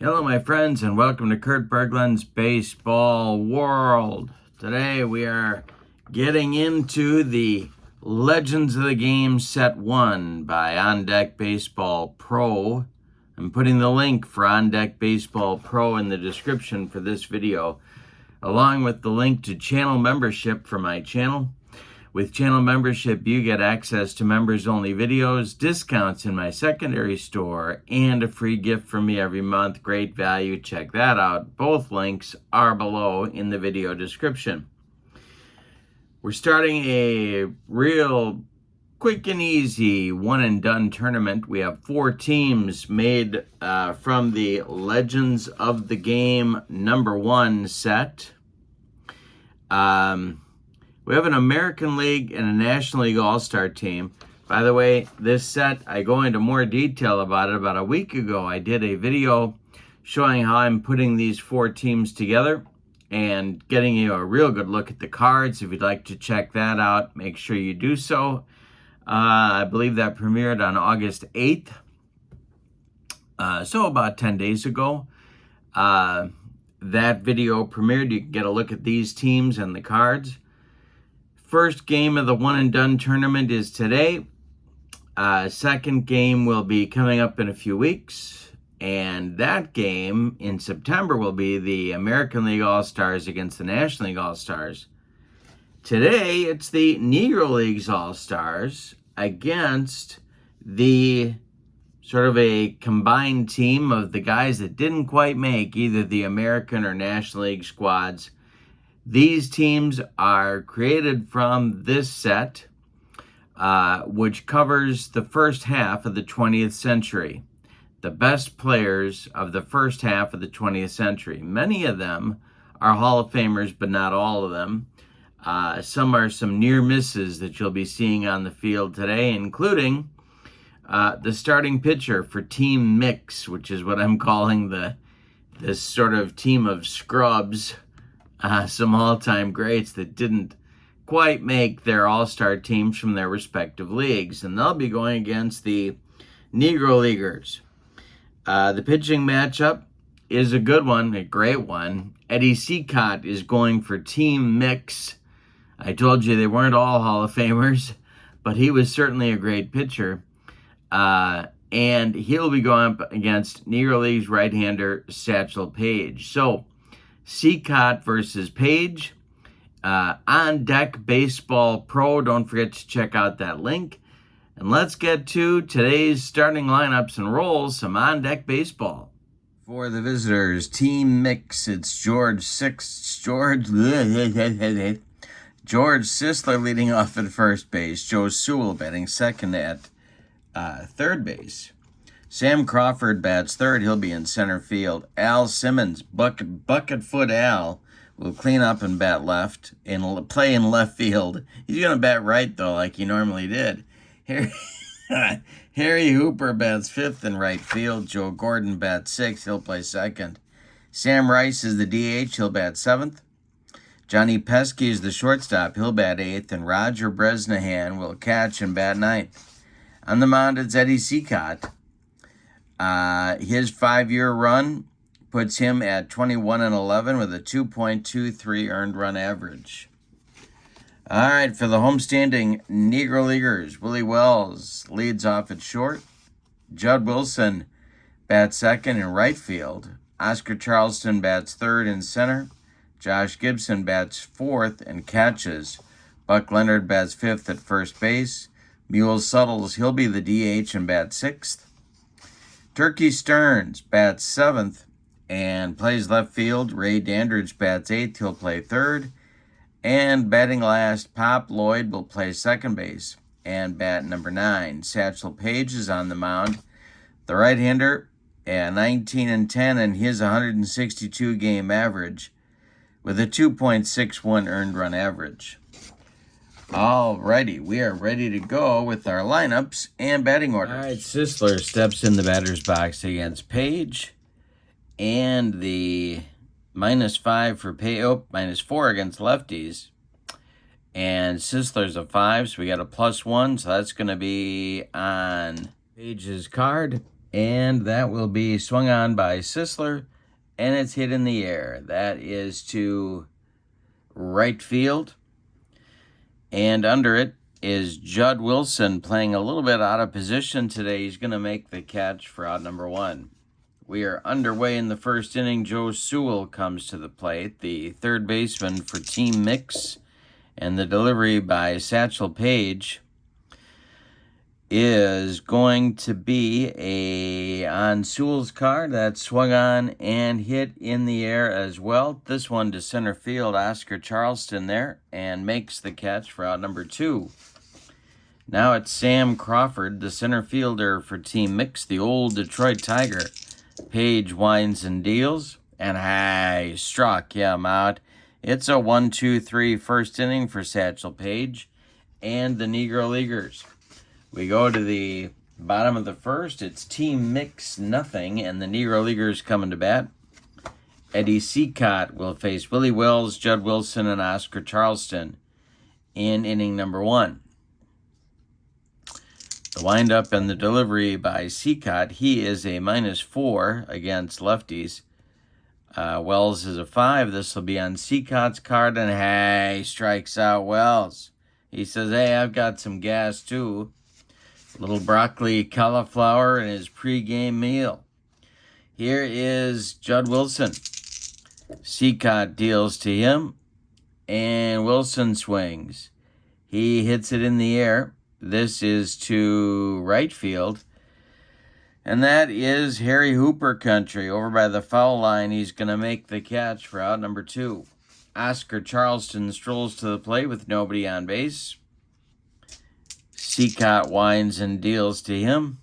Hello, my friends, and welcome to Kurt Berglund's Baseball World. Today we are getting into the Legends of the Game Set 1 by ONDECK Baseball Pro. I'm putting the link for ONDECK Baseball Pro in the description for this video, along with the link to channel membership for my channel. With channel membership, you get access to members-only videos, discounts in my secondary store, and a free gift from me every month. Great value. Check that out. Both links are below in the video description. We're starting a real quick and easy one-and-done tournament. We have 4 teams made from the Legends of the Game #1 set. We have an American League and a National League All-Star team. By the way, this set, I go into more detail about it. About a week ago, I did a video showing how I'm putting these 4 teams together and getting you a real good look at the cards. If you'd like to check that out, make sure you do so. I believe that premiered on August 8th, so about 10 days ago. That video premiered. You can get a look at these teams and the cards. First game of the one-and-done tournament is today. Second game will be coming up in a few weeks. And that game in September will be the American League All-Stars against the National League All-Stars. Today, it's the Negro Leagues All-Stars against the sort of a combined team of the guys that didn't quite make either the American or National League squads. These teams are created from this set, which covers the first half of the 20th century. The best players of the first half of the 20th century. Many of them are Hall of Famers, but not all of them. Some are some near misses that you'll be seeing on the field today, including the starting pitcher for Team Mix, which is what I'm calling this sort of team of scrubs. Some all-time greats that didn't quite make their all-star teams from their respective leagues. And they'll be going against the Negro Leaguers. The pitching matchup is a good one, a great one. Eddie Cicotte is going for Team Mix. I told you they weren't all Hall of Famers, but he was certainly a great pitcher. And he'll be going up against Negro Leagues right-hander Satchel Paige. So, Cicotte versus Paige. ONDECK Baseball Pro. Don't forget to check out that link. And let's get to today's starting lineups and roles, some ONDECK Baseball. For the visitors, Team Mix, it's George Sisler leading off at first base. Joe Sewell batting second at third base. Sam Crawford bats third. He'll be in center field. Al Simmons, bucket foot Al, will clean up and bat left and play in left field. He's going to bat right, though, like he normally did. Harry Hooper bats fifth in right field. Joe Gordon bats sixth. He'll play second. Sam Rice is the DH. He'll bat seventh. Johnny Pesky is the shortstop. He'll bat eighth. And Roger Bresnahan will catch and bat ninth. On the mound, it's Eddie Cicotte. His 5-year run puts him at 21-11 with a 2.23 earned run average. All right, for the homestanding Negro Leaguers, Willie Wells leads off at short. Judd Wilson bats second in right field. Oscar Charleston bats third in center. Josh Gibson bats fourth and catches. Buck Leonard bats fifth at first base. Mule Suttles, he'll be the DH and bats sixth. Turkey Stearns bats seventh and plays left field. Ray Dandridge bats eighth. He'll play third. And batting last, Pop Lloyd will play second base and bat number 9. Satchel Paige is on the mound. The right-hander at 19-10 in his 162-game average with a 2.61 earned run average. Alrighty, we are ready to go with our lineups and batting orders. All right, Sisler steps in the batter's box against Paige. And the -5 for Paige, -4 against lefties. And Sisler's a 5, so we got a +1, so that's going to be on Paige's card. And that will be swung on by Sisler, and it's hit in the air. That is to right field. And under it is Judd Wilson, playing a little bit out of position today. He's going to make the catch for out number 1. We are underway in the first inning. Joe Sewell comes to the plate, the third baseman for Team Mix, and the delivery by Satchel Paige is going to be on Sewell's card. That's swung on and hit in the air as well. This one to center field, Oscar Charleston there, and makes the catch for out number 2. Now it's Sam Crawford, the center fielder for Team Mix, the old Detroit Tiger. Paige winds and deals, and struck him out. It's a 1-2-3 first inning for Satchel Paige and the Negro Leaguers. We go to the bottom of the first. It's Team Mix nothing, and the Negro Leaguers coming to bat. Eddie Cicotte will face Willie Wells, Judd Wilson, and Oscar Charleston in inning number 1. The windup and the delivery by Cicotte. He is a -4 against lefties. Wells is a 5. This will be on Cicotte's card, and he strikes out Wells. He says, hey, I've got some gas too. Little broccoli cauliflower in his pregame meal. Here is Judd Wilson. Cicotte deals to him, and Wilson swings. He hits it in the air. This is to right field, and that is Harry Hooper country. Over by the foul line, he's going to make the catch for out number 2. Oscar Charleston strolls to the plate with nobody on base. Cicotte winds and deals to him,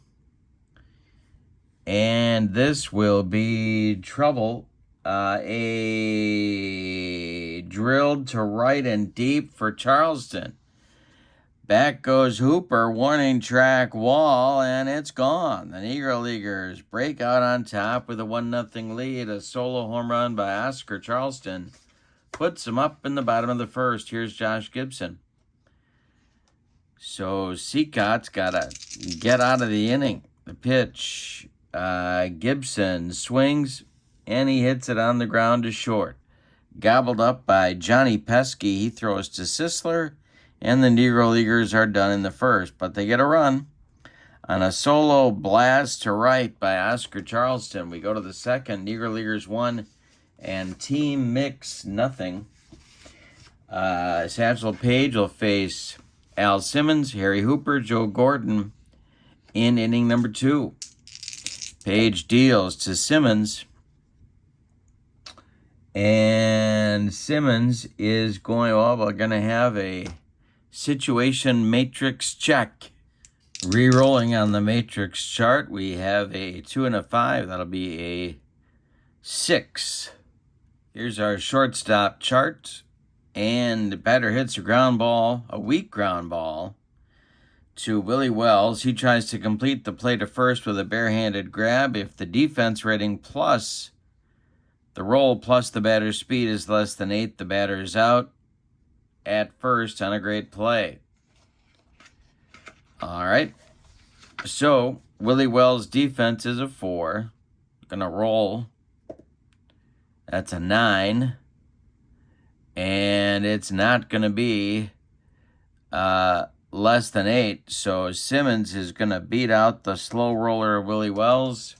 and this will be trouble. A drilled to right and deep for Charleston. Back goes Hooper, warning track wall, and it's gone. The Negro Leaguers break out on top with a 1-0 lead. A solo home run by Oscar Charleston puts them up in the bottom of the first. Here's Josh Gibson. So Cicotte's got to get out of the inning. The pitch, Gibson swings, and he hits it on the ground to short. Gobbled up by Johnny Pesky. He throws to Sisler, and the Negro Leaguers are done in the first, but they get a run on a solo blast to right by Oscar Charleston. We go to the second. Negro Leaguers 1 and Team Mix nothing. Satchel Paige will face Al Simmons, Harry Hooper, Joe Gordon in inning number 2. Paige deals to Simmons, and Simmons is going to have a situation matrix check. Re-rolling on the matrix chart, we have a 2 and a 5. That'll be a 6. Here's our shortstop chart. And the batter hits a ground ball, a weak ground ball, to Willie Wells. He tries to complete the play to first with a barehanded grab. If the defense rating plus the roll plus the batter's speed is less than 8, the batter is out at first on a great play. All right. So Willie Wells' defense is a 4. Gonna roll. That's a 9. And it's not going to be less than 8. So Simmons is going to beat out the slow roller of Willie Wells.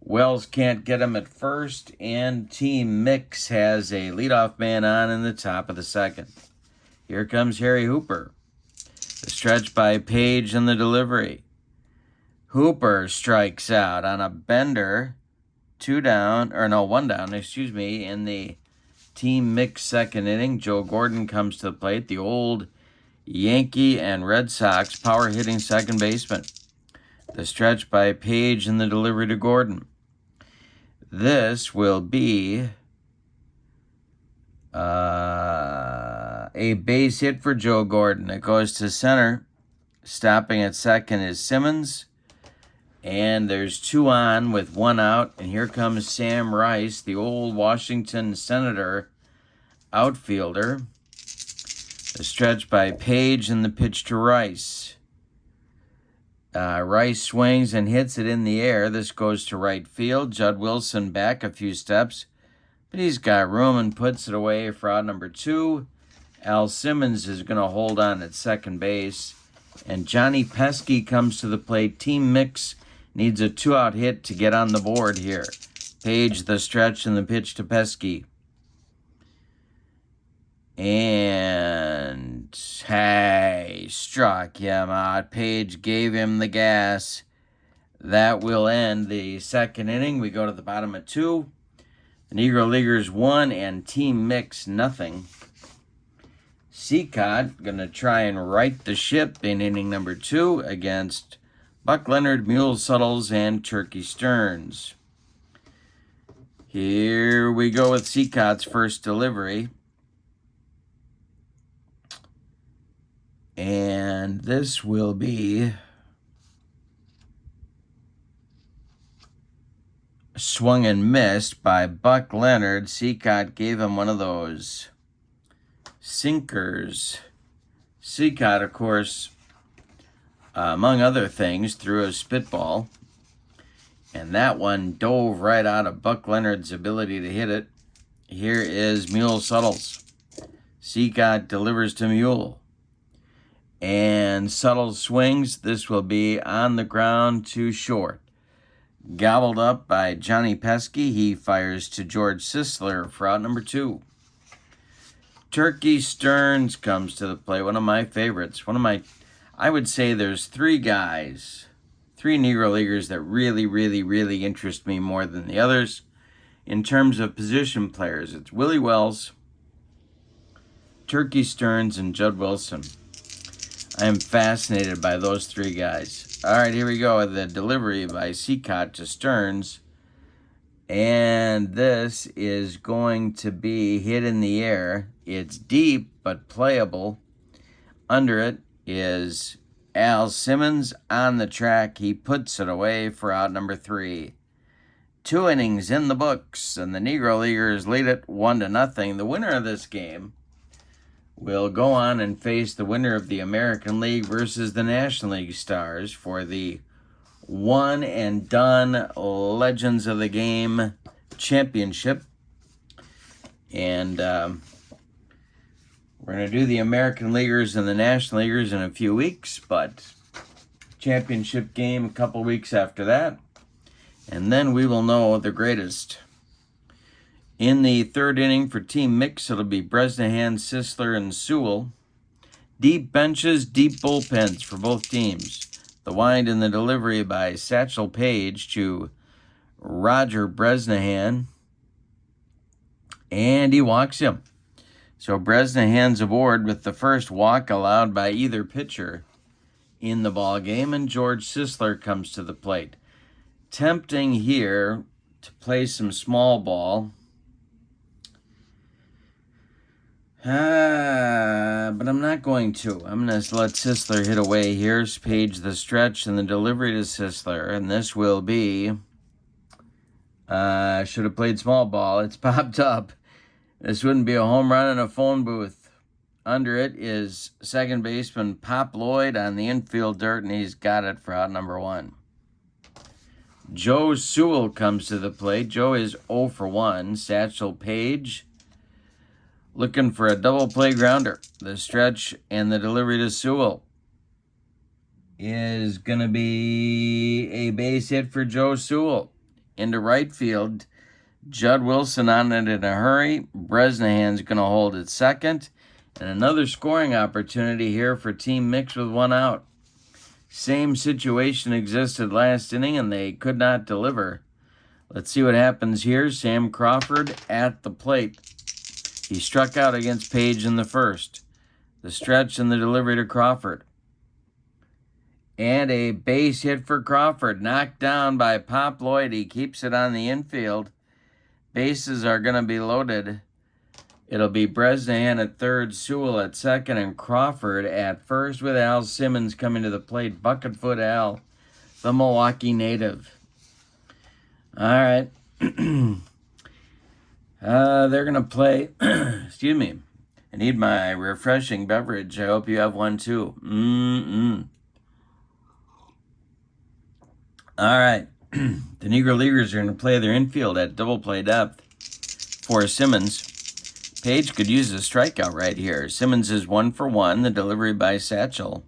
Wells can't get him at first, and Team Mix has a leadoff man on in the top of the second. Here comes Harry Hooper. The stretch by Paige and the delivery. Hooper strikes out on a bender. 1 down, in the Team Mix second inning. Joe Gordon comes to the plate, the old Yankee and Red Sox power hitting second baseman. The stretch by Paige and the delivery to Gordon. This will be a base hit for Joe Gordon. It goes to center. Stopping at second is Simmons. And there's 2 on with 1 out. And here comes Sam Rice, the old Washington Senator outfielder. The stretch by Paige and the pitch to Rice. Rice swings and hits it in the air. This goes to right field. Judd Wilson back a few steps, but he's got room and puts it away for out number 2. Al Simmons is going to hold on at second base. And Johnny Pesky comes to the plate. Team Mix needs a 2-out hit to get on the board here. Paige the stretch and the pitch to Pesky. And hey, struck him out. Paige gave him the gas. That will end the second inning. We go to the bottom of 2. The Negro Leaguers 1 and Team Mix nothing. Cicotte going to try and right the ship in inning number 2 against Buck Leonard, Mule Suttles, and Turkey Stearns. Here we go with Cicotte's first delivery. And this will be swung and missed by Buck Leonard. Cicotte gave him one of those sinkers. Cicotte, of course, among other things, threw a spitball. And that one dove right out of Buck Leonard's ability to hit it. Here is Mule Suttles. Cicotte delivers to Mule. And Suttles swings. This will be on the ground to short. Gobbled up by Johnny Pesky. He fires to George Sisler for out number 2. Turkey Stearns comes to the plate. One of my favorites. I would say there's 3 guys, 3 Negro Leaguers that really interest me more than the others. In terms of position players, it's Willie Wells, Turkey Stearns, and Judd Wilson. I am fascinated by those 3 guys. All right, here we go. The delivery by Cicotte to Stearns. And this is going to be hit in the air. It's deep, but playable. Under it is Al Simmons on the track. He puts it away for out number 3. 2 innings in the books, and the Negro Leaguers lead it 1-0. The winner of this game will go on and face the winner of the American League versus the National League Stars for the one and done Legends of the Game Championship. And we're going to do the American Leaguers and the National Leaguers in a few weeks, but championship game a couple weeks after that. And then we will know the greatest. In the third inning for Team Mix, it'll be Bresnahan, Sisler, and Sewell. Deep benches, deep bullpens for both teams. The wind and the delivery by Satchel Paige to Roger Bresnahan. And he walks him. So Bresnahan's aboard with the first walk allowed by either pitcher in the ball game, and George Sisler comes to the plate. Tempting here to play some small ball. But I'm not going to. I'm going to let Sisler hit away. Here's Paige the stretch and the delivery to Sisler. And this will be... should have played small ball. It's popped up. This wouldn't be a home run in a phone booth. Under it is second baseman Pop Lloyd on the infield dirt, and he's got it for out number 1. Joe Sewell comes to the plate. Joe is 0 for 1. Satchel Paige looking for a double play grounder. The stretch and the delivery to Sewell is going to be a base hit for Joe Sewell. Into right field, Judd Wilson on it in a hurry. Bresnahan's going to hold it second. And another scoring opportunity here for Team Mix with 1 out. Same situation existed last inning, and they could not deliver. Let's see what happens here. Sam Crawford at the plate. He struck out against Paige in the first. The stretch and the delivery to Crawford. And a base hit for Crawford. Knocked down by Pop Lloyd. He keeps it on the infield. Bases are going to be loaded. It'll be Bresnahan at third, Sewell at second, and Crawford at first with Al Simmons coming to the plate. Bucketfoot Al, the Milwaukee native. All right. They're going to play, excuse me, I need my refreshing beverage. I hope you have one too. All right. The Negro Leaguers are going to play their infield at double play depth for Simmons. Paige could use a strikeout right here. Simmons is 1-for-1, the delivery by Satchel.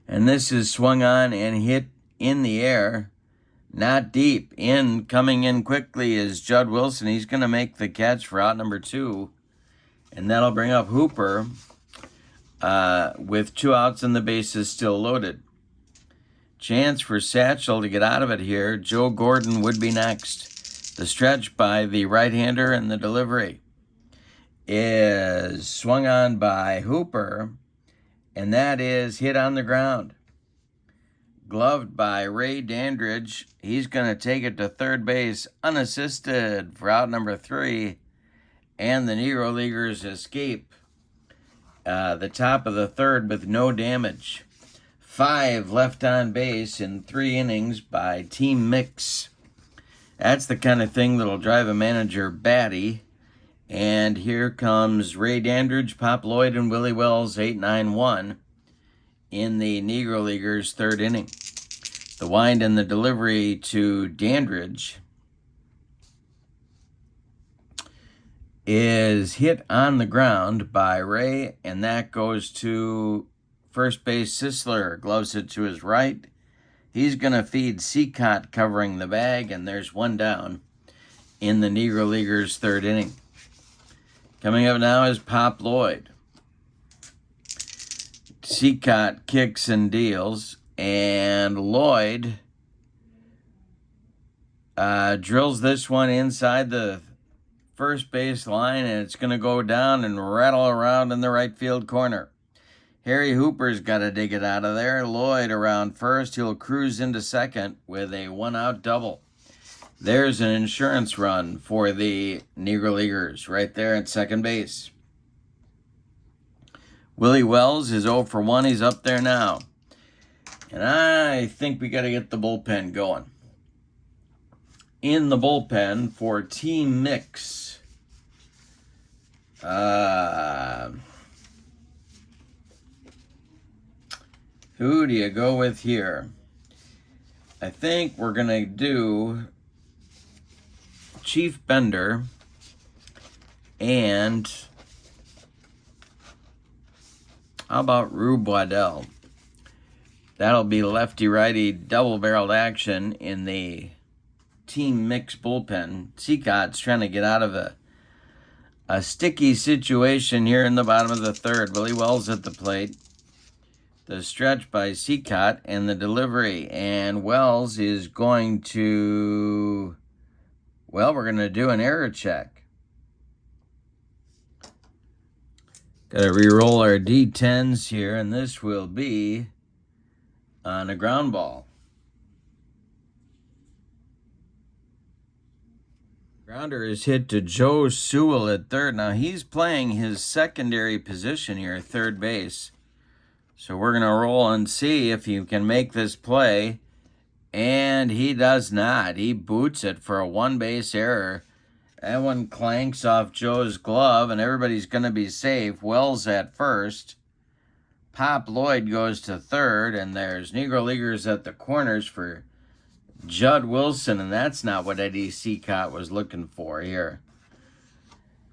And this is swung on and hit in the air, not deep. Coming in quickly is Judd Wilson. He's going to make the catch for out number 2. And that'll bring up Hooper with 2 outs and the bases still loaded. Chance for Satchel to get out of it here. Joe Gordon would be next. The stretch by the right-hander and the delivery is swung on by Hooper, and that is hit on the ground. Gloved by Ray Dandridge. He's going to take it to third base unassisted for out number 3, and the Negro Leaguers escape the top of the third with no damage. 5 left on base in 3 innings by Team Mix. That's the kind of thing that'll drive a manager batty. And here comes Ray Dandridge, Pop Lloyd, and Willie Wells, 8-9-1 in the Negro Leaguers' third inning. The wind and the delivery to Dandridge is hit on the ground by Ray, and that goes to first base. Sisler gloves it to his right. He's going to feed Cicotte covering the bag, and there's 1 down in the Negro Leaguers' third inning. Coming up now is Pop Lloyd. Cicotte kicks and deals, and Lloyd drills this one inside the first base line, and it's going to go down and rattle around in the right field corner. Harry Hooper's got to dig it out of there. Lloyd around first. He'll cruise into second with a 1-out double. There's an insurance run for the Negro Leaguers right there at second base. Willie Wells is 0-for-1. He's up there now. And I think we got to get the bullpen going. In the bullpen for Team Mix. Who do you go with here? I think we're going to do Chief Bender and how about Rube Waddell? That'll be lefty-righty double-barreled action in the Team Mix bullpen. Cicotte's trying to get out of a sticky situation here in the bottom of the third. Willie Wells at the plate. The stretch by Cicotte and the delivery. And Wells is going to, well, we're going to do an error check. Got to re-roll our D10s here, and this will be on a ground ball. Grounder is hit to Joe Sewell at third. Now he's playing his secondary position here, third base. So we're going to roll and see if he can make this play. And he does not. He boots it for a 1-base error. That one clanks off Joe's glove, and everybody's going to be safe. Wells at first. Pop Lloyd goes to third, and there's Negro Leaguers at the corners for Judd Wilson, and that's not what Eddie Cicotte was looking for here.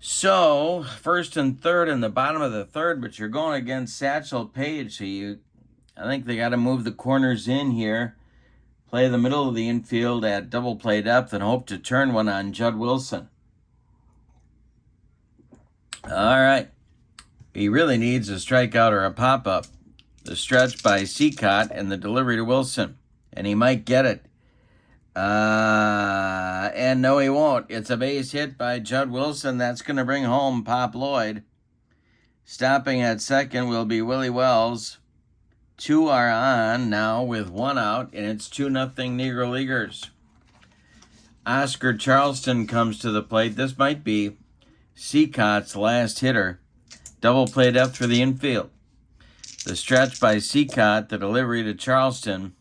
So, first and third in the bottom of the third, but you're going against Satchel Paige, so I think they got to move the corners in here, play the middle of the infield at double play depth, and hope to turn one on Judd Wilson. All right. He really needs a strikeout or a pop-up. The stretch by Cicotte and the delivery to Wilson, and he might get it. And no, he won't. It's a base hit by Judd Wilson. That's going to bring home Pop Lloyd. Stopping at second will be Willie Wells. 2 are on now with 1 out, and it's 2-0 Negro Leaguers. Oscar Charleston comes to the plate. This might be Cicotte's last hitter. Double play depth for the infield. The stretch by Cicotte, the delivery to Charleston,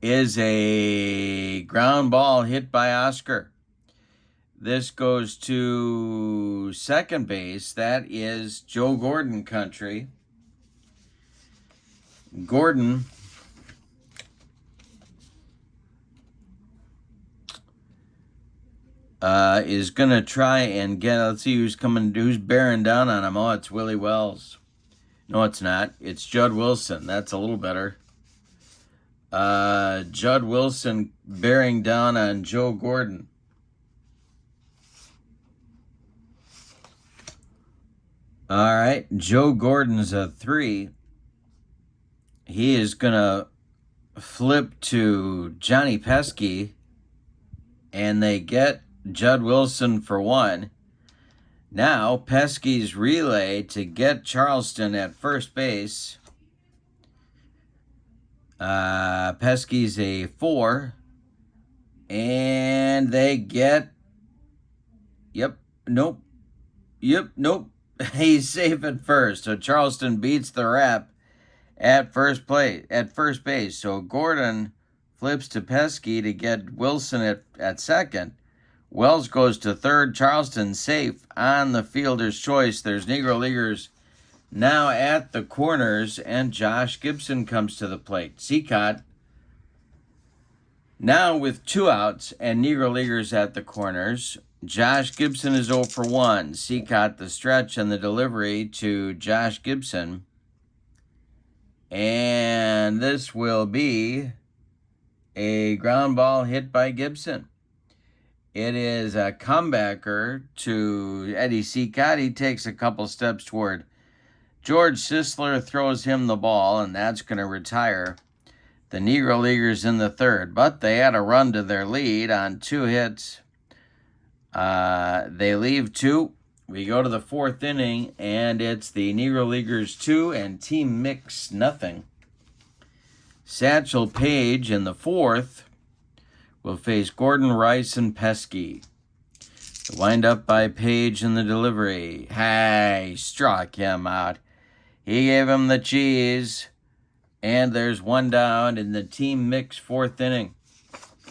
is a ground ball hit by Oscar. This goes to second base. That is Joe Gordon country. Gordon is going to try and get, let's see who's bearing down on him. Oh, it's Willie Wells. No, it's not. It's Judd Wilson. That's a little better. Judd Wilson bearing down on Joe Gordon. All right, Joe Gordon's a 3. He is going to flip to Johnny Pesky, and they get Judd Wilson for 1. Now, Pesky's relay to get Charleston at first base. Pesky's a 4. And they get... Nope. He's safe at first. So Charleston beats the Rap at first base. So Gordon flips to Pesky to get Wilson at second. Wells goes to third. Charleston safe on the fielder's choice. There's Negro Leaguers now at the corners, and Josh Gibson comes to the plate. Cicotte now with 2 outs and Negro Leaguers at the corners. Josh Gibson is 0 for 1. Cicotte the stretch and the delivery to Josh Gibson. And this will be a ground ball hit by Gibson. It is a comebacker to Eddie Cicotte. He takes a couple steps toward George Sisler, throws him the ball, and that's going to retire the Negro Leaguers in the third. But they had a run to their lead on 2 hits. They leave 2. We go to the 4th inning, and it's the Negro Leaguers 2 and Team Mix nothing. Satchel Paige in the 4th will face Gordon, Rice, and Pesky. The wind-up by Paige in the delivery. Hey, struck him out. He gave him the cheese. And there's 1 down in the Team Mix 4th inning.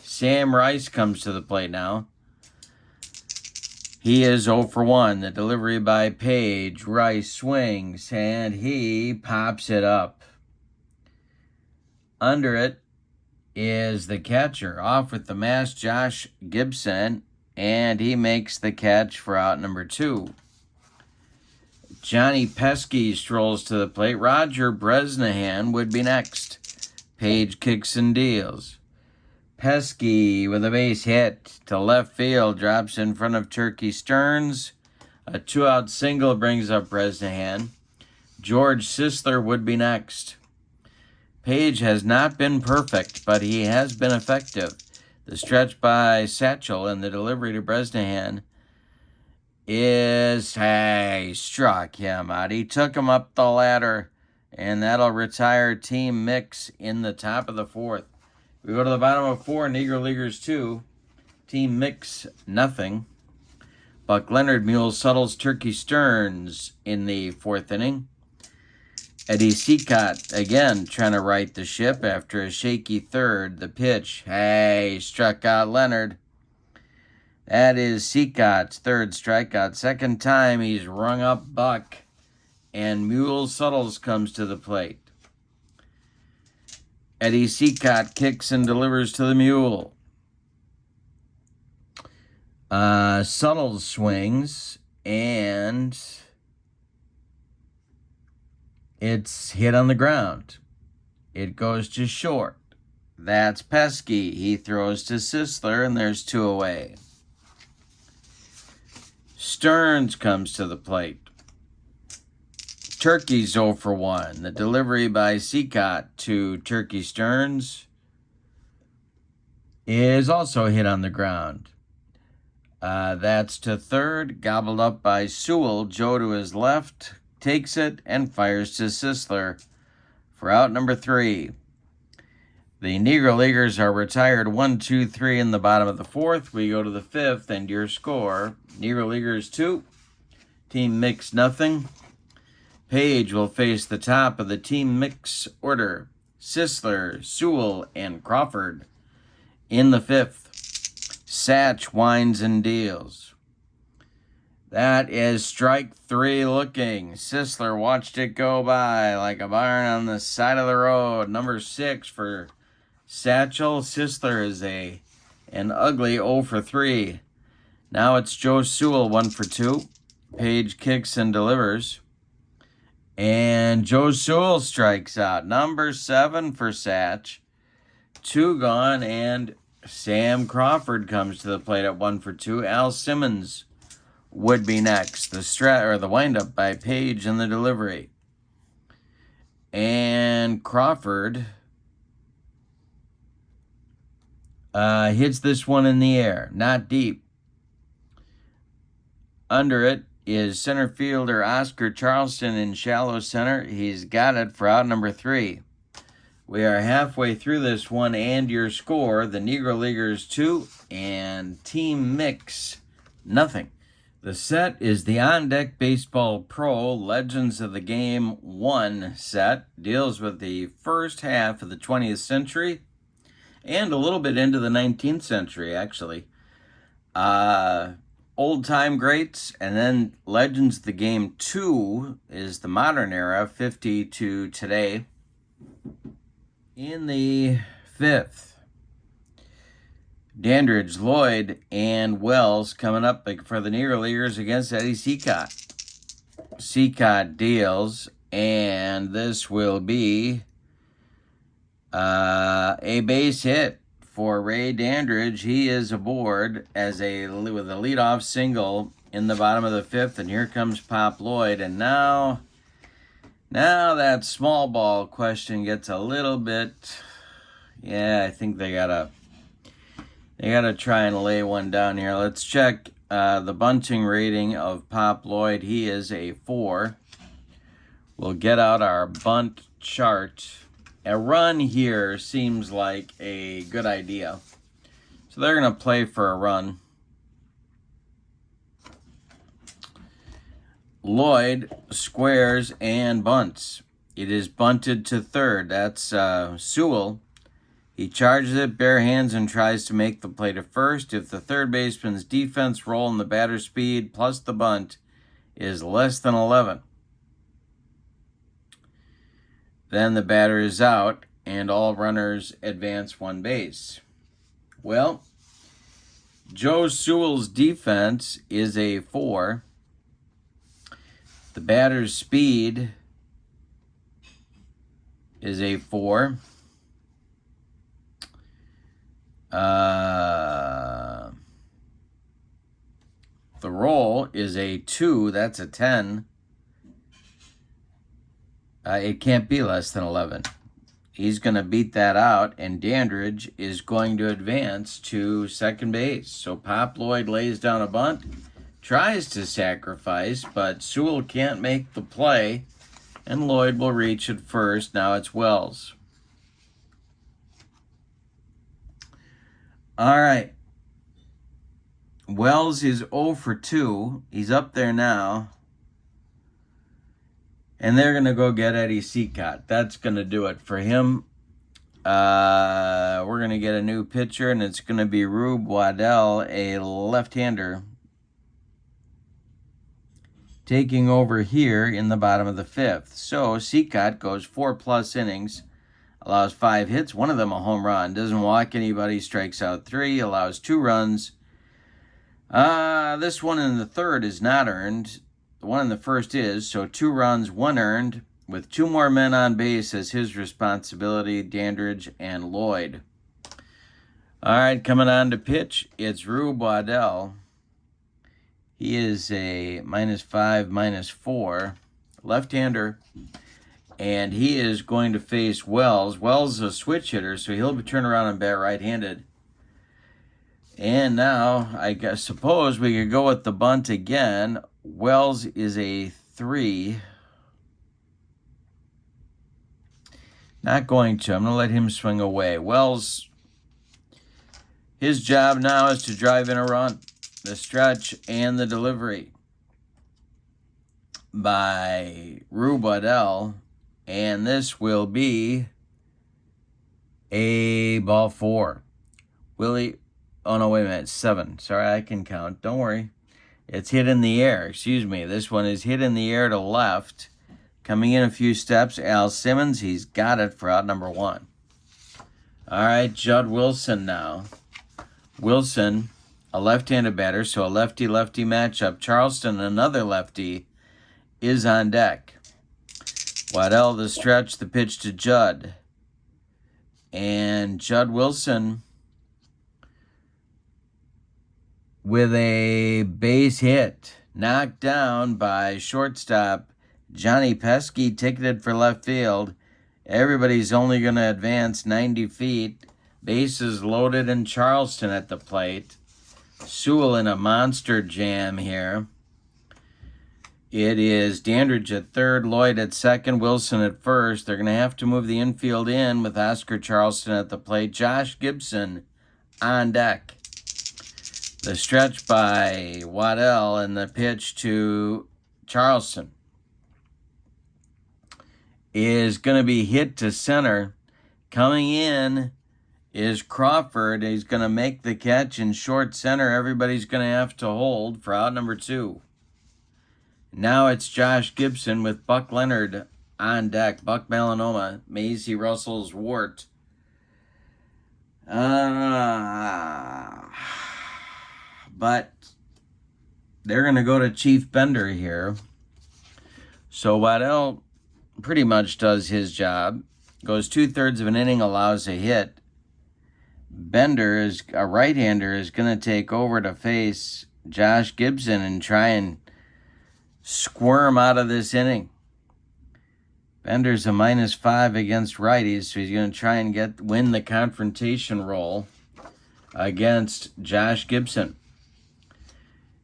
Sam Rice comes to the plate now. He is 0 for 1. The delivery by Paige. Rice swings, and he pops it up. Under it is the catcher, off with the mask, Josh Gibson, and he makes the catch for out number 2. Johnny Pesky strolls to the plate. Roger Bresnahan would be next. Paige kicks and deals. Pesky with a base hit to left field, drops in front of Turkey Stearns. A 2-out single brings up Bresnahan. George Sisler would be next. Paige has not been perfect, but he has been effective. The stretch by Satchel and the delivery to Bresnahan is, struck him out. He took him up the ladder, and that'll retire Team Mix in the top of the 4th. We go to the bottom of 4, Negro Leaguers 2, Team Mix nothing. Buck Leonard mules Suttles Turkey Stearns in the 4th inning. Eddie Cicotte, again, trying to right the ship after a shaky third. The pitch, struck out Leonard. That is Cicotte's 3rd strikeout. 2nd time he's rung up Buck. And Mule Suttles comes to the plate. Eddie Cicotte kicks and delivers to the Mule. Suttles swings, and it's hit on the ground. It goes to short. That's Pesky. He throws to Sisler, and there's 2 away. Stearns comes to the plate. Turkey's 0 for 1. The delivery by Cicotte to Turkey Stearns is also hit on the ground. That's to third, gobbled up by Sewell. Joe to his left takes it and fires to Sisler for out number 3. The Negro Leaguers are retired 1, 2, 3 in the bottom of the 4th. We go to the 5th, and your score, Negro Leaguers 2, Team Mix nothing. Paige will face the top of the Team Mix order. Sisler, Sewell, and Crawford in the 5th. Satch winds and deals. That is strike 3 looking. Sisler watched it go by like a barn on the side of the road. Number 6 for Satchel. Sisler is an ugly 0 for 3. Now it's Joe Sewell, 1 for 2. Paige kicks and delivers. And Joe Sewell strikes out. Number 7 for Satch. 2 gone, and Sam Crawford comes to the plate at 1 for 2. Al Simmons would be next. The windup by Paige in the delivery. And Crawford hits this one in the air, not deep. Under it is center fielder Oscar Charleston in shallow center. He's got it for out number 3. We are halfway through this one, and your score, the Negro Leaguers 2 and Team Mix nothing. The set is the ONDECK Baseball Pro Legends of the Game 1 set. Deals with the first half of the 20th century and a little bit into the 19th century, actually. Old-time greats, and then Legends of the Game 2 is the modern era, 50 to today. In the 5th, Dandridge, Lloyd, and Wells coming up for the Negro Leaguers against Eddie Cicotte. Cicotte deals, and this will be a base hit for Ray Dandridge. He is aboard with a leadoff single in the bottom of the 5th, and here comes Pop Lloyd, and now that small ball question gets a little bit, I think they gotta try and lay one down here. Let's check the bunting rating of Pop Lloyd. He is a 4. We'll get out our bunt chart. A run here seems like a good idea. So they're gonna play for a run. Lloyd squares and bunts. It is bunted to third. That's Sewell. He charges it bare hands and tries to make the play to first. If the third baseman's defense roll and the batter's speed plus the bunt is less than 11, then the batter is out and all runners advance 1 base. Well, Joe Sewell's defense is a 4. The batter's speed is a 4. The roll is a 2. That's a 10. It can't be less than 11. He's going to beat that out, and Dandridge is going to advance to second base. So Pop Lloyd lays down a bunt, tries to sacrifice, but Sewell can't make the play, and Lloyd will reach at first. Now it's Wells. All right. Wells is 0 for 2. He's up there now. And they're going to go get Eddie Cicotte. That's going to do it for him. We're going to get a new pitcher, and it's going to be Rube Waddell, a left-hander, taking over here in the bottom of the 5th. So Cicotte goes 4+ innings, allows 5 hits, one of them a home run, doesn't walk anybody, strikes out 3, allows 2 runs. This one in the 3rd is not earned. The one in the 1st is, so 2 runs, 1 earned, with 2 more men on base as his responsibility, Dandridge and Lloyd. All right, coming on to pitch, it's Rube Waddell. He is a -5, -4, left-hander, and he is going to face Wells. Wells is a switch hitter, so he'll be turn around and bat right-handed. And now, I suppose we could go with the bunt again. Wells is a 3. Not going to. I'm going to let him swing away. Wells, his job now is to drive in a run. The stretch and the delivery by Rube Waddell. And this will be a ball 4. Willie... Oh, no, wait a minute. 7. Sorry, I can count. Don't worry. It's hit in the air. Excuse me. This one is hit in the air to left. Coming in a few steps, Al Simmons. He's got it for out number 1. All right, Judd Wilson now. Wilson a left-handed batter, so a lefty-lefty matchup. Charleston, another lefty, is on deck. Waddell, the stretch, the pitch to Judd. And Judd Wilson with a base hit, knocked down by shortstop Johnny Pesky, ticketed for left field. Everybody's only going to advance 90 feet. Bases loaded, and Charleston at the plate. Sewell in a monster jam here. It is Dandridge at third, Lloyd at second, Wilson at first. They're going to have to move the infield in with Oscar Charleston at the plate. Josh Gibson on deck. The stretch by Waddell and the pitch to Charleston is going to be hit to center. Coming in is Crawford. He's going to make the catch in short center. Everybody's going to have to hold for out number 2. Now it's Josh Gibson with Buck Leonard on deck. Buck melanoma, Maisie Russell's wart. But they're going to go to Chief Bender here. So Waddell pretty much does his job. Goes 2/3 of an inning, allows a hit. Bender, is a right-hander, is going to take over to face Josh Gibson and try and squirm out of this inning. Bender's a -5 against righties, so he's going to try and win the confrontation role against Josh Gibson.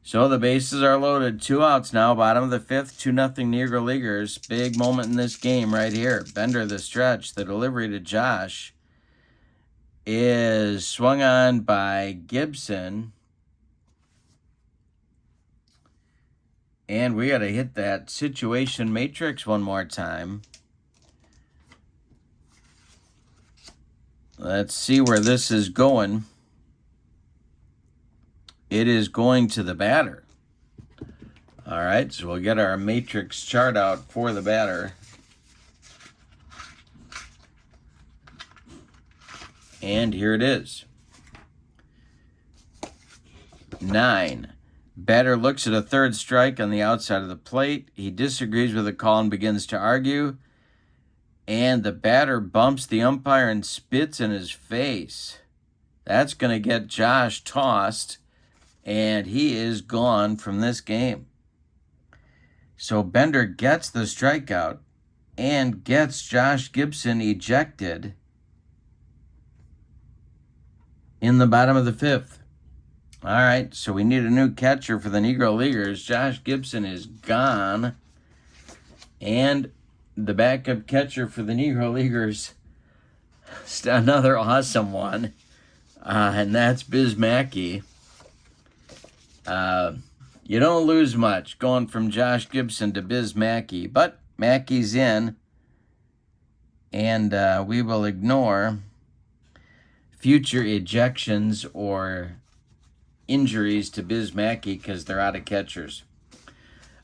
So the bases are loaded. 2 outs now, bottom of the 5th, 2-0 Negro Leaguers. Big moment in this game right here. Bender, the stretch, the delivery to Josh is swung on by Gibson. And we got to hit that situation matrix one more time. Let's see where this is going. It is going to the batter. All right, so we'll get our matrix chart out for the batter. And here it is. 9. Batter looks at a third strike on the outside of the plate. He disagrees with the call and begins to argue. And the batter bumps the umpire and spits in his face. That's going to get Josh tossed, and he is gone from this game. So Bender gets the strikeout and gets Josh Gibson ejected in the bottom of the 5th. All right, so we need a new catcher for the Negro Leaguers. Josh Gibson is gone. And the backup catcher for the Negro Leaguers, another awesome one, and that's Biz Mackey. You don't lose much going from Josh Gibson to Biz Mackey, but Mackey's in, and we will ignore future ejections or injuries to Biz Mackey because they're out of catchers.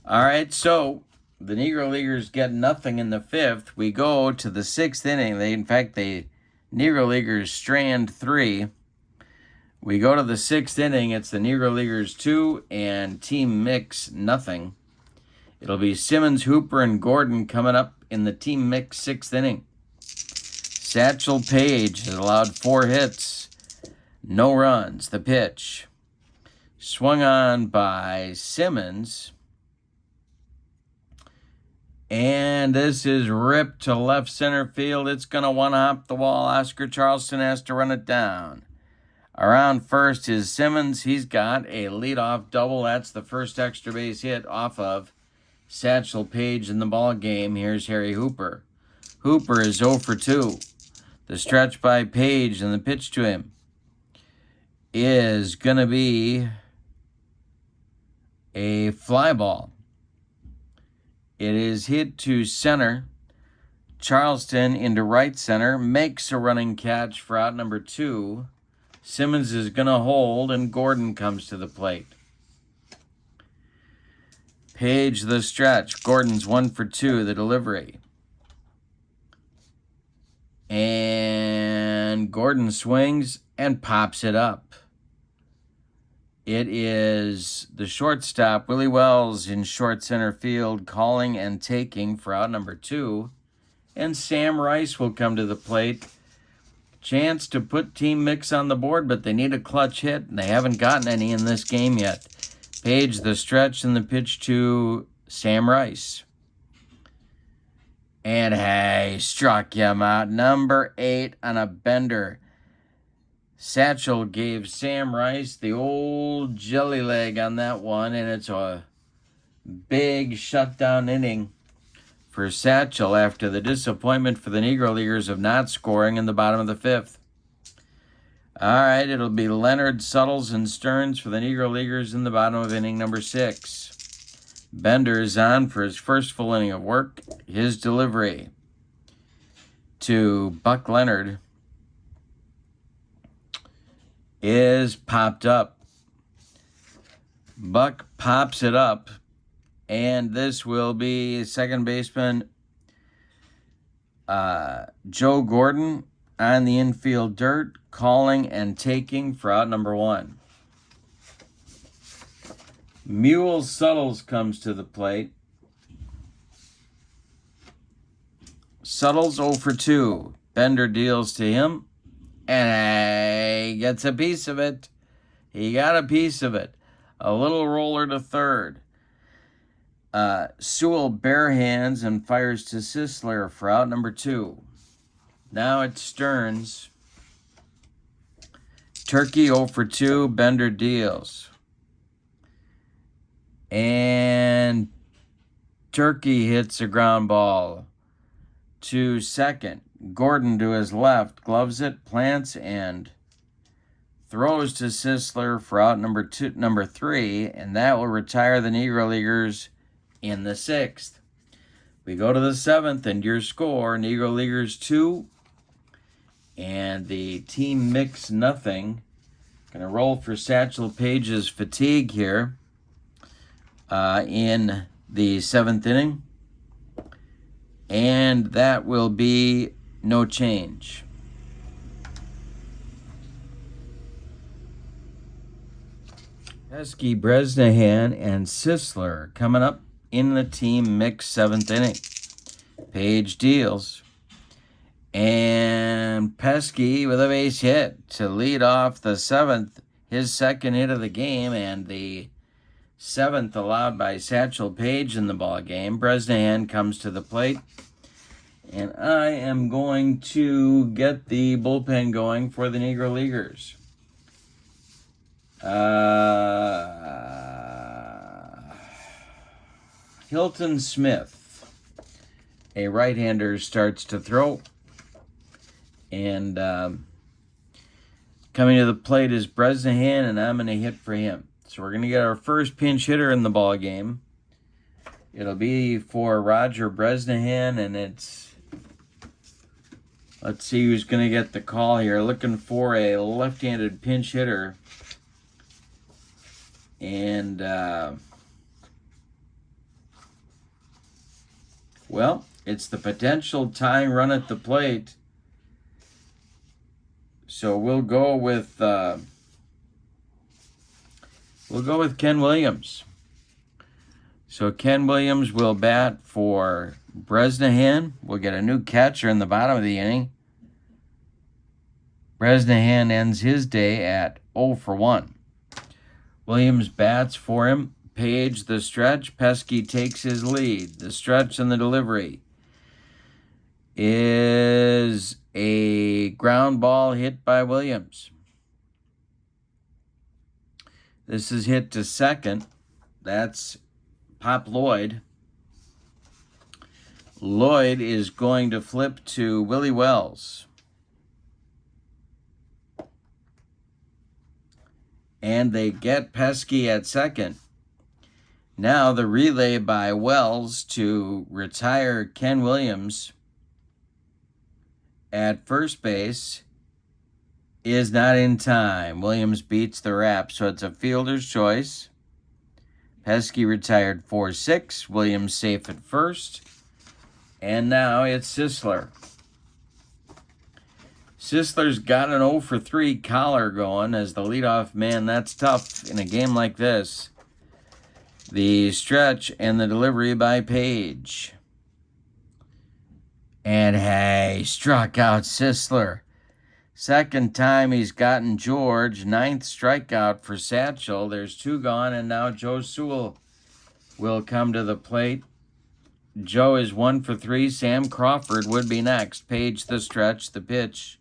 All right, so the Negro Leaguers get nothing in the 5th. We go to the 6th inning. The Negro Leaguers strand 3. We go to the 6th inning. It's the Negro Leaguers 2 and Team Mix nothing. It'll be Simmons, Hooper, and Gordon coming up in the Team Mix 6th inning. Satchel Paige has allowed 4 hits, no runs. The pitch swung on by Simmons. And this is ripped to left center field. It's going to one-hop the wall. Oscar Charleston has to run it down. Around first is Simmons. He's got a leadoff double. That's the first extra base hit off of Satchel Paige in the ball game. Here's Harry Hooper. Hooper is 0 for 2. The stretch by Paige and the pitch to him is going to be a fly ball. It is hit to center. Charleston into right center. Makes a running catch for out number 2. Simmons is going to hold, and Gordon comes to the plate. Paige the stretch. Gordon's 1 for 2, the delivery. And Gordon swings and pops it up. It is the shortstop, Willie Wells, in short center field, calling and taking for out number 2. And Sam Rice will come to the plate. Chance to put Team Mix on the board, but they need a clutch hit, and they haven't gotten any in this game yet. Paige, the stretch, and the pitch to Sam Rice. And hey, struck him out. Number 8 on a bender. Satchel gave Sam Rice the old jelly leg on that one, and it's a big shutdown inning for Satchel after the disappointment for the Negro Leaguers of not scoring in the bottom of the 5th. All right, it'll be Leonard, Suttles, and Stearns for the Negro Leaguers in the bottom of inning number 6. Bender is on for his first full inning of work. His delivery to Buck Leonard is popped up. Buck pops it up, and this will be second baseman Joe Gordon on the infield dirt, calling and taking for out number 1. Mule Suttles comes to the plate. Suttles 0 for 2. Bender deals to him, and he gets a piece of it. He got a piece of it. A little roller to third. Sewell bare hands and fires to Sisler for out number 2. Now it's Stearns. Turkey 0 for 2. Bender deals. And Turkey hits a ground ball to second. Gordon to his left, gloves it, plants, and throws to Sisler for out number 3, and that will retire the Negro Leaguers in the 6th. We go to the 7th, and your score, Negro Leaguers 2, and the Team Mix nothing. Going to roll for Satchel Paige's fatigue here in the 7th inning, and that will be no change. Pesky, Bresnahan, and Sisler coming up in the Team Mix 7th inning. Paige deals. And Pesky with a base hit to lead off the 7th, his second hit of the game, and the 7th allowed by Satchel Paige in the ball game. Bresnahan comes to the plate, and I am going to get the bullpen going for the Negro Leaguers. Hilton Smith, a right-hander, starts to throw. And coming to the plate is Bresnahan, and I'm going to hit for him. So we're going to get our first pinch hitter in the ball game. It'll be for Roger Bresnahan, and it's... Let's see who's going to get the call here. Looking for a left-handed pinch hitter. And, well, it's the potential tying run at the plate. So we'll go with Ken Williams. So Ken Williams will bat for Bresnahan. We'll get a new catcher in the bottom of the inning. Bresnahan ends his day at 0 for 1. Williams bats for him. Paige the stretch. Pesky takes his lead. The stretch and the delivery is a ground ball hit by Williams. This is hit to second. That's Pop Lloyd. Lloyd is going to flip to Willie Wells. And they get Pesky at second. Now the relay by Wells to retire Ken Williams at first base is not in time. Williams beats the wrap, so it's a fielder's choice. Pesky retired 4-6. Williams safe at first. And now it's Sisler. Sisler's got an 0 for 3 collar going as the leadoff man. That's tough in a game like this. The stretch and the delivery by Paige. And hey, struck out Sisler. Second time he's gotten George. 9th strikeout for Satchel. There's 2 gone, and now Joe Sewell will come to the plate. Joe is 1 for 3. Sam Crawford would be next. Paige the stretch, the pitch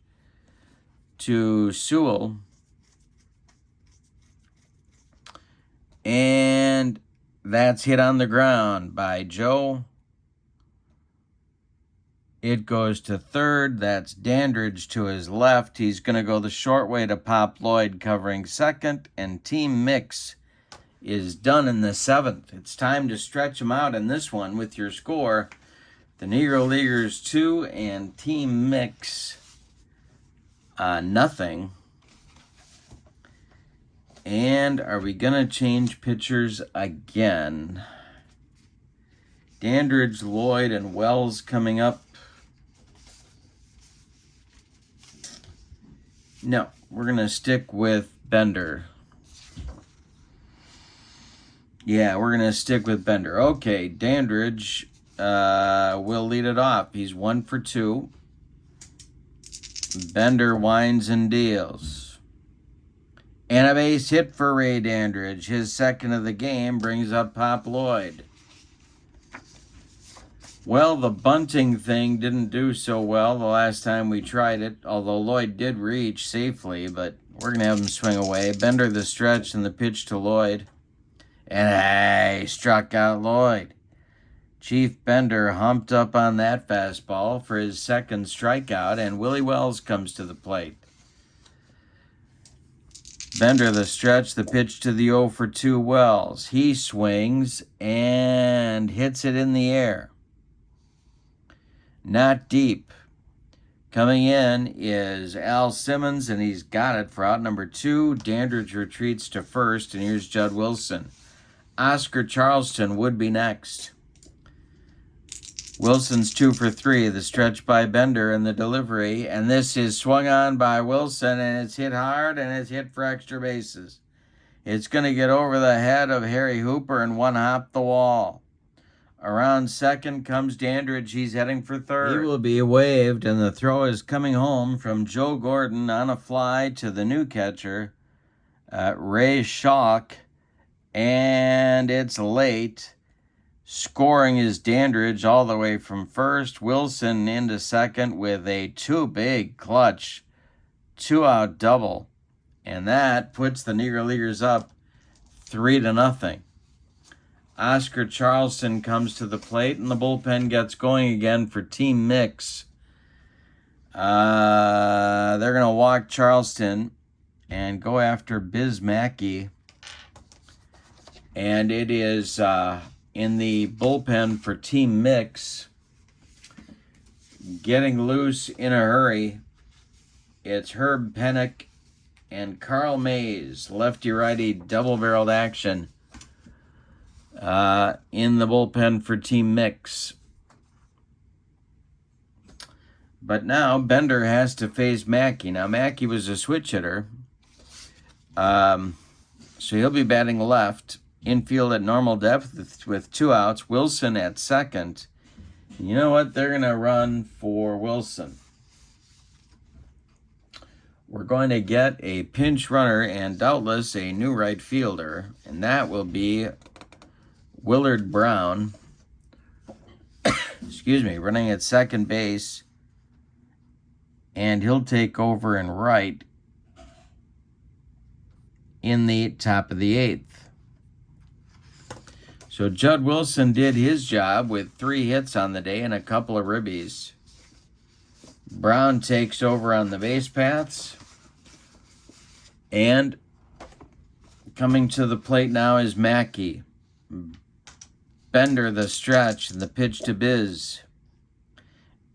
to Sewell. And that's hit on the ground by Joe. It goes to third. That's Dandridge to his left. He's going to go the short way to Pop Lloyd covering second. And Team Mix is done in the 7th. It's time to stretch them out in this one with your score. The Negro Leaguers 2 and Team Mix nothing. And are we going to change pitchers again? Dandridge, Lloyd, and Wells coming up. No, we're going to stick with Bender. Yeah, we're going to stick with Bender. Okay, Dandridge will lead it off. He's 1 for 2. Bender winds and deals. And a base hit for Ray Dandridge. His second of the game brings up Pop Lloyd. Well, the bunting thing didn't do so well the last time we tried it, although Lloyd did reach safely, but we're going to have him swing away. Bender the stretch and the pitch to Lloyd. And hey, struck out Lloyd. Chief Bender humped up on that fastball for his second strikeout, and Willie Wells comes to the plate. Bender the stretch, the pitch to the 0 for 2 Wells. He swings and hits it in the air. Not deep. Coming in is Al Simmons, and he's got it for out number 2. Dandridge retreats to first, and here's Judd Wilson. Oscar Charleston would be next. Wilson's 2 for 3. The stretch by Bender and the delivery, and this is swung on by Wilson, and it's hit hard, and it's hit for extra bases. It's going to get over the head of Harry Hooper and one hop the wall. Around second comes Dandridge. He's heading for third. He will be waved, and the throw is coming home from Joe Gordon on a fly to the new catcher, Ray Schock, and it's late. Scoring is Dandridge all the way from first. Wilson into second with a 2-big clutch 2-out double, and that puts the Negro Leaguers up 3-0. Oscar Charleston comes to the plate, and the bullpen gets going again for Team Mix. They're going to walk Charleston and go after Biz Mackey. And it is in the bullpen for Team Mix. Getting loose in a hurry. It's Herb Pennock and Carl Mays. Lefty-righty double-barreled action. In the bullpen for Team Mix. But now Bender has to face Mackey. Now Mackey was a switch hitter. So he'll be batting left. Infield at normal depth with 2 outs. Wilson at second. You know what? They're going to run for Wilson. We're going to get a pinch runner and doubtless a new right fielder. And that will be Willard Brown, running at second base, and he'll take over in right in the top of the 8th. So Judd Wilson did his job with 3 hits on the day and a couple of ribbies. Brown takes over on the base paths, and coming to the plate now is Mackey. Bender the stretch, and the pitch to Biz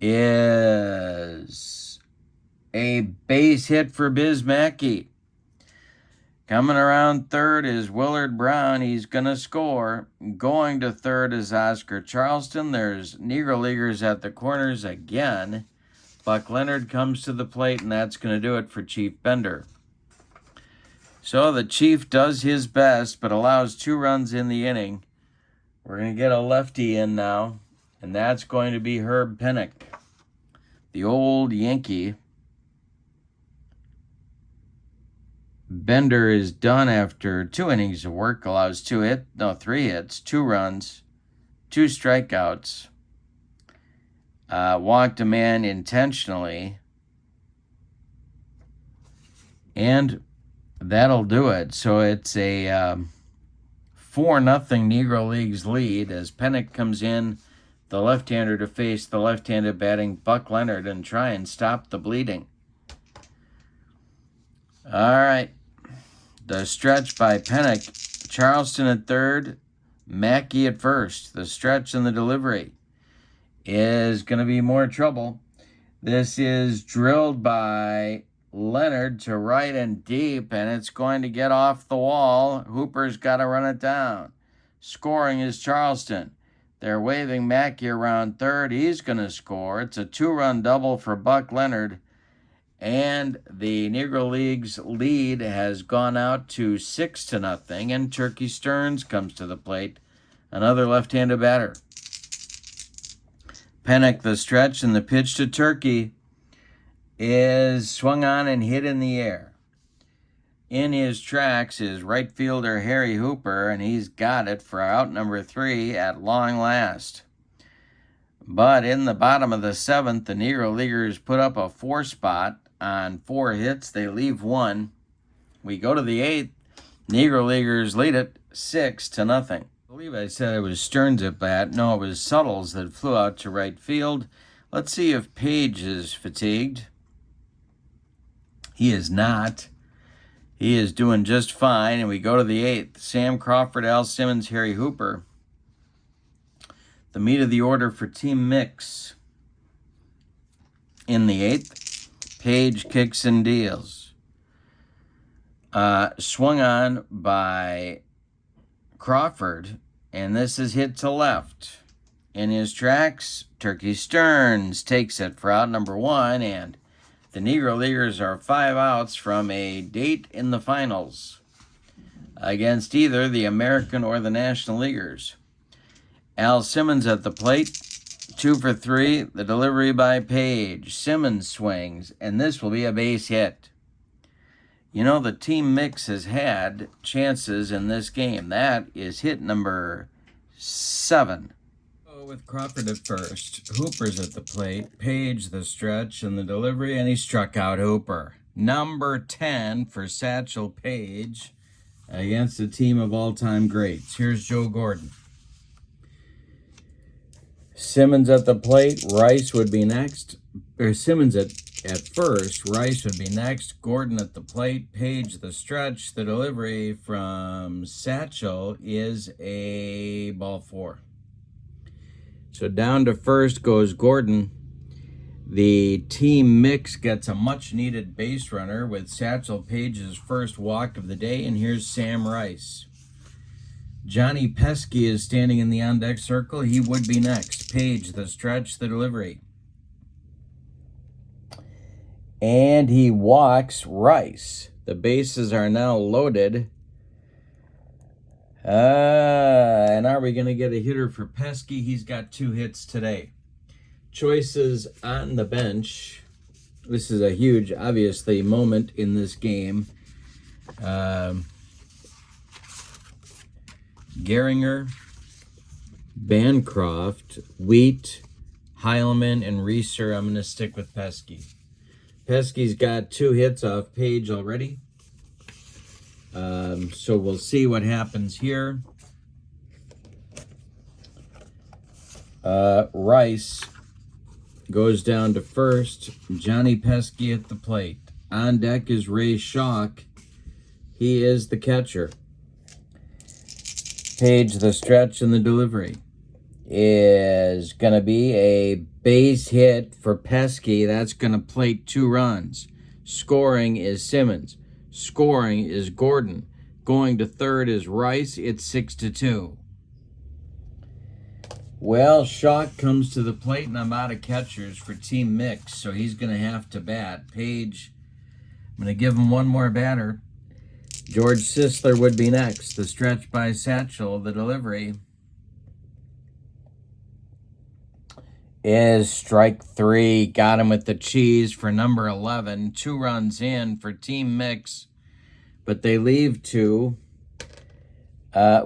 is a base hit for Biz Mackey. Coming around third is Willard Brown. He's going to score. Going to third is Oscar Charleston. There's Negro Leaguers at the corners again. Buck Leonard comes to the plate, and that's going to do it for Chief Bender. So the Chief does his best, but allows 2 runs in the inning. We're going to get a lefty in now, and that's going to be Herb Pennock, the old Yankee. Bender is done after 2 innings of work, allows 3 hits, 2 runs, 2 strikeouts. Walked a man intentionally, and that'll do it. So it's a 4-0 Negro Leagues lead as Pennock comes in, the left-hander, to face the left-handed batting Buck Leonard and try and stop the bleeding. All right, the stretch by Pennock. Charleston at third, Mackey at first. The stretch and the delivery is going to be more trouble. This is drilled by Leonard to right and deep, and it's going to get off the wall. Hooper's got to run it down. Scoring is Charleston. They're waving Mackey around third. He's going to score. It's a 2-run double for Buck Leonard, and the Negro Leagues lead has gone out to 6-0, and Turkey Stearns comes to the plate, another left-handed batter. Pennock, the stretch, and the pitch to Turkey is swung on and hit in the air. In his tracks is right fielder Harry Hooper, and he's got it for out number 3 at long last. But in the bottom of the 7th, the Negro Leaguers put up a 4 spot on 4 hits. They leave 1. We go to the 8th. Negro Leaguers lead it 6-0. I believe I said it was Stearns at bat. No, it was Suttles that flew out to right field. Let's see if Paige is fatigued. He is not. He is doing just fine, and we go to the 8th. Sam Crawford, Al Simmons, Harry Hooper. The meat of the order for Team Mix. In the 8th, Paige kicks and deals. Swung on by Crawford, and this is hit to left. In his tracks, Turkey Stearns takes it for out number 1, and the Negro Leaguers are 5 outs from a date in the finals against either the American or the National Leaguers. Al Simmons at the plate, 2 for 3. The delivery by Paige. Simmons swings, and this will be a base hit. You know, the Team Mix has had chances in this game. That is hit number 7. With Crawford at first, Hooper's at the plate, Paige the stretch and the delivery, and he struck out Hooper. Number 10 for Satchel Paige against a team of all-time greats. Here's Joe Gordon. Simmons at the plate, Rice would be next. Or Simmons at first, Rice would be next. Gordon at the plate, Paige the stretch. The delivery from Satchel is a ball 4. So down to first goes Gordon. The Team Mix gets a much-needed base runner with Satchel Paige's first walk of the day, and here's Sam Rice. Johnny Pesky is standing in the on-deck circle. He would be next. Paige, the stretch, the delivery. And he walks Rice. The bases are now loaded. And are we going to get a hitter for Pesky? He's got 2 hits today. Choices on the bench. This is a huge, obviously, moment in this game. Gehringer, Bancroft, Wheat, Heilman, and Reeser. I'm going to stick with Pesky. Pesky's got 2 hits off Paige already. So we'll see what happens here. Rice goes down to first. Johnny Pesky at the plate. On deck is Ray Schock. He is the catcher. Paige, the stretch, and the delivery is going to be a base hit for Pesky. That's going to plate 2 runs. Scoring is Simmons. Scoring is Gordon. Going to third is Rice. It's 6-2. Well, Shock comes to the plate, and I'm out of catchers for Team Mix, so he's going to have to bat. Paige, I'm going to give him one more batter. George Sisler would be next. The stretch by Satchel, the delivery is strike 3. Got him with the cheese for number 11. 2 runs in for Team Mix, but they leave 2.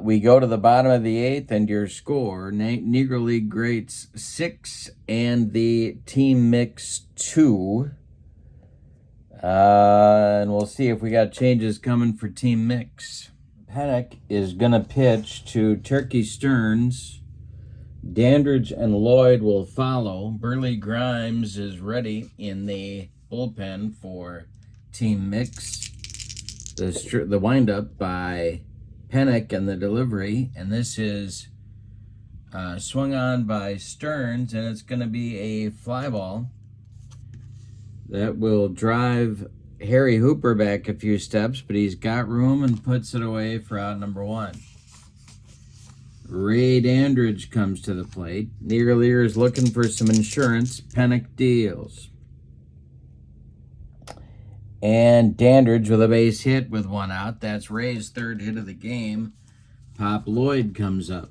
We go to the bottom of the 8th, and your score, Negro League Greats 6 and the Team Mix 2. And we'll see if we got changes coming for Team Mix. Pennock is going to pitch to Turkey Stearns. Dandridge and Lloyd will follow. Burley Grimes is ready in the bullpen for Team Mix. The windup by Pennock and the delivery, and this is swung on by Stearns, and it's going to be a fly ball that will drive Harry Hooper back a few steps, but he's got room and puts it away for out number 1. Ray Dandridge comes to the plate. Negro Leaguers looking for some insurance. Pennock deals. And Dandridge with a base hit with 1 out. That's Ray's 3rd hit of the game. Pop Lloyd comes up.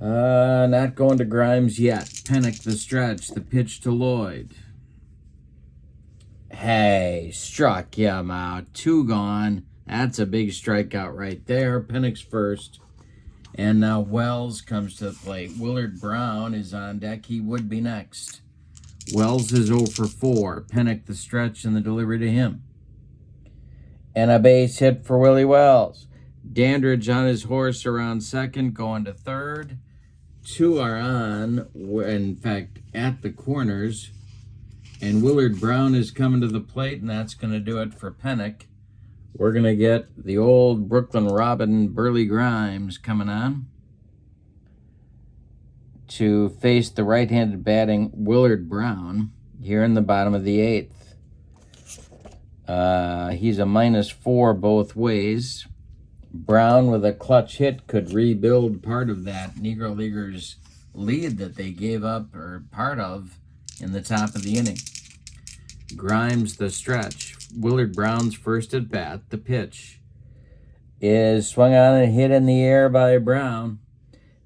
Not going to Grimes yet. Pennock the stretch. The pitch to Lloyd. Hey, struck him out. 2 gone. That's a big strikeout right there. Pennock's first. And now Wells comes to the plate. Willard Brown is on deck. He would be next. Wells is 0 for 4. Pennock the stretch and the delivery to him. And a base hit for Willie Wells. Dandridge on his horse around second, going to third. 2 are on, in fact, at the corners. And Willard Brown is coming to the plate, and that's going to do it for Pennock. We're going to get the old Brooklyn Robin Burley Grimes coming on to face the right-handed batting Willard Brown here in the bottom of the 8th. He's a -4 both ways. Brown with a clutch hit could rebuild part of that Negro Leaguers lead that they gave up, or part of, in the top of the inning. Grimes the stretch. Willard Brown's first at bat. The pitch is swung on and hit in the air by Brown.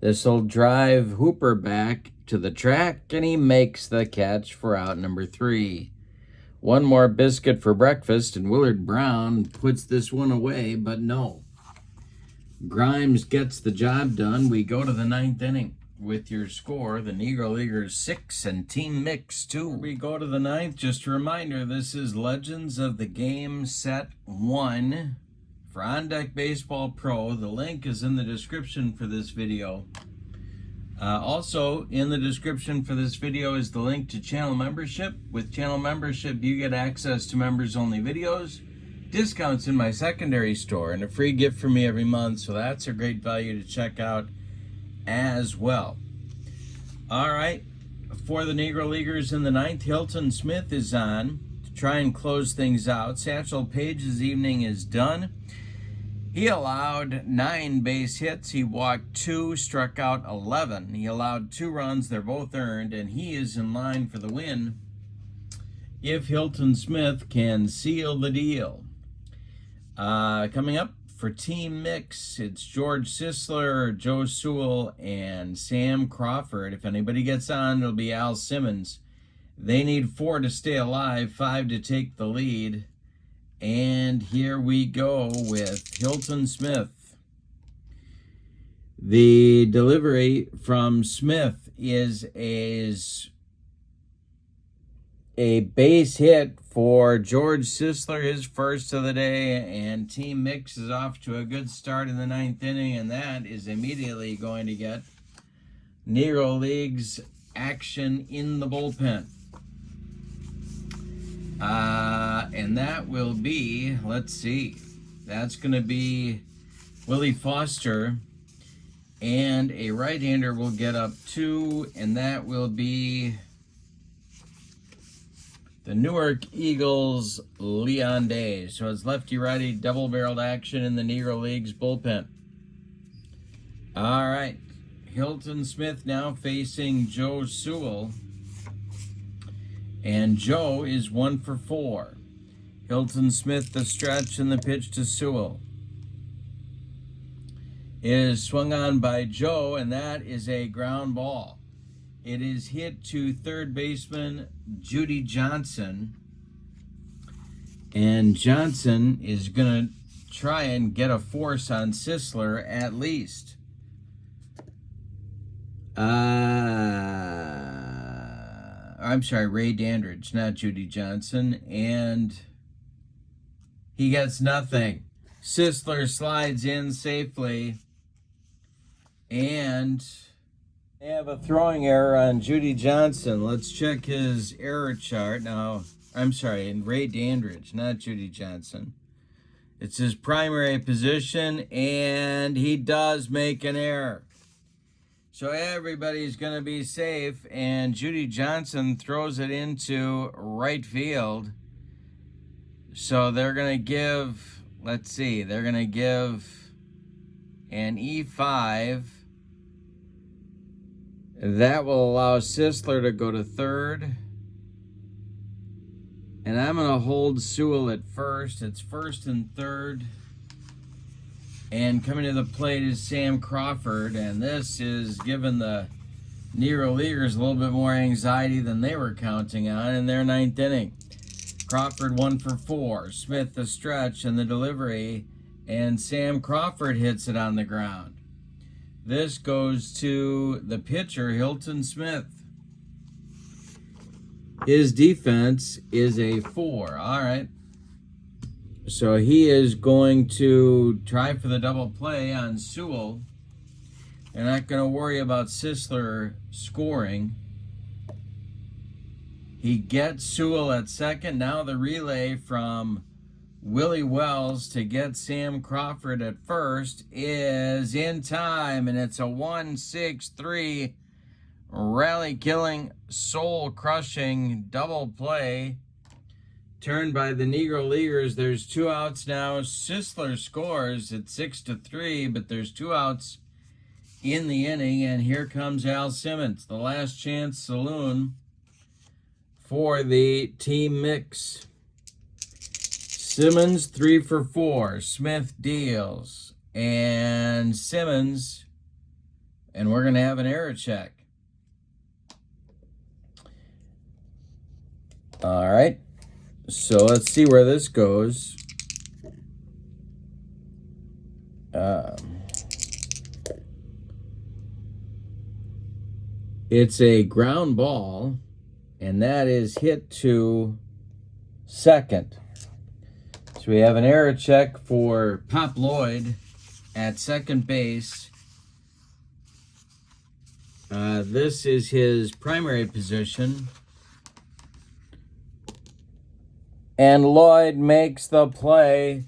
This will drive Hooper back to the track, and he makes the catch for out number 3. 1 more biscuit for breakfast, and Willard Brown puts this one away, but no. Grimes gets the job done. We go to the 9th inning with your score, the Negro Leaguers 6 and Team Mix 2. We go to the 9th. Just a reminder, this is Legends of the Game Set 1 for ONDECK Baseball Pro. The link is in the description for this video. Also, in the description for this video is the link to channel membership. With channel membership, you get access to members-only videos, discounts in my secondary store, and a free gift from me every month, so that's a great value to check out as well. All right, for the Negro Leaguers in the 9th, Hilton Smith is on to try and close things out. Satchel Paige's evening is done. He allowed 9 base hits. He walked 2, struck out 11. He allowed 2 runs. They're both earned, and he is in line for the win if Hilton Smith can seal the deal. Coming up for Team Mix, it's George Sisler, Joe Sewell, and Sam Crawford. If anybody gets on, it'll be Al Simmons. They need 4 to stay alive, 5 to take the lead. And here we go with Hilton Smith. The delivery from Smith is a base hit for George Sisler, his first of the day, and Team Mix is off to a good start in the 9th inning, and that is immediately going to get Negro Leagues action in the bullpen. And that will be, let's see, that's going to be Willie Foster, and a right-hander will get up 2, and that will be the Newark Eagles, Leon Day. So it's lefty-righty double-barreled action in the Negro Leagues bullpen. All right. Hilton Smith now facing Joe Sewell. And Joe is 1 for 4. Hilton Smith, the stretch, and the pitch to Sewell is swung on by Joe, and that is a ground ball. It is hit to third baseman Judy Johnson, and Johnson is going to try and get a force on Sisler at least. I'm sorry, Ray Dandridge, not Judy Johnson, and he gets nothing. Sisler slides in safely, and they have a throwing error on Judy Johnson. Let's check his error chart. Now, I'm sorry, and Ray Dandridge, not Judy Johnson. It's his primary position, and he does make an error. So everybody's going to be safe, and Judy Johnson throws it into right field. So they're going to give, let's see, they're going to give an E5. That will allow Sisler to go to third. And I'm going to hold Sewell at first. It's first and third. And coming to the plate is Sam Crawford. And this is giving the Negro Leaguers a little bit more anxiety than they were counting on in their ninth inning. Crawford 1 for 4. Smith the stretch and the delivery. And Sam Crawford hits it on the ground. This goes to the pitcher, Hilton Smith. His defense is a 4. All right. So he is going to try for the double play on Sewell. They're not going to worry about Sisler scoring. He gets Sewell at second. Now the relay from Willie Wells to get Sam Crawford at first is in time, and it's a 1-6-3 rally-killing, soul-crushing double play turned by the Negro Leaguers. There's 2 outs now. Sisler scores at 6-3, but there's 2 outs in the inning, and here comes Al Simmons, the last chance saloon for the team mix. Simmons 3 for 4. Smith deals, and Simmons, and we're going to have an error check. All right. So let's see where this goes. It's a ground ball, and that is hit to second. So we have an error check for Pop Lloyd at second base. This is his primary position. And Lloyd makes the play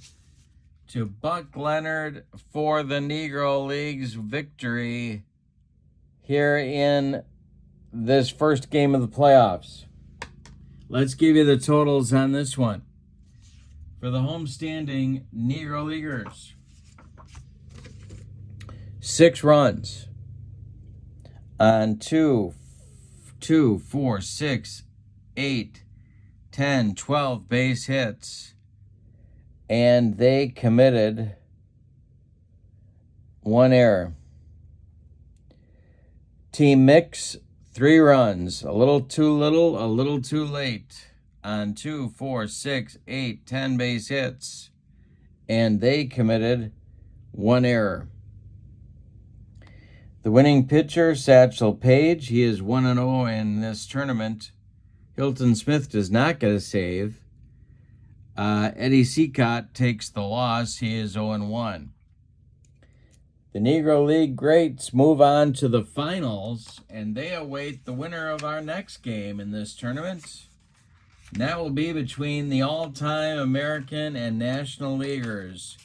to Buck Leonard for the Negro Leagues victory here in this first game of the playoffs. Let's give you the totals on this one. For the homestanding Negro Leaguers, 6 runs on 2, 4, 6, 8, 10, 12 base hits, and they committed 1 error. Team mix, 3 runs, a little too little, a little too late, on 2, 4, 6, 8, 10 base hits, and they committed 1 error. The winning pitcher, Satchel Paige, he is 1-0 in this tournament. Hilton Smith does not get a save. Eddie Cicotte takes the loss. He is 0-1. The Negro League greats move on to the finals, and they await the winner of our next game in this tournament. And that will be between the all-time American and National Leaguers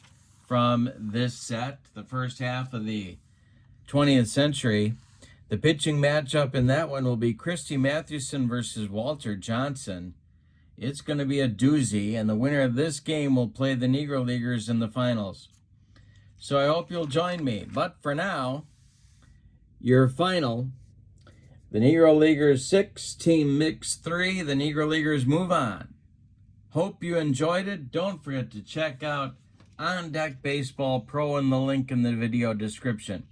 from this set, the first half of the 20th century. The pitching matchup in that one will be Christy Mathewson versus Walter Johnson. It's going to be a doozy, and the winner of this game will play the Negro Leaguers in the finals. So I hope you'll join me. But for now, Your final, the Negro Leaguers 6, Team Mix 3. The Negro Leaguers move on. Hope you enjoyed it. Don't forget to check out On Deck Baseball Pro in the link in the video description.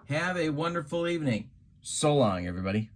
Have a wonderful evening. So long, everybody.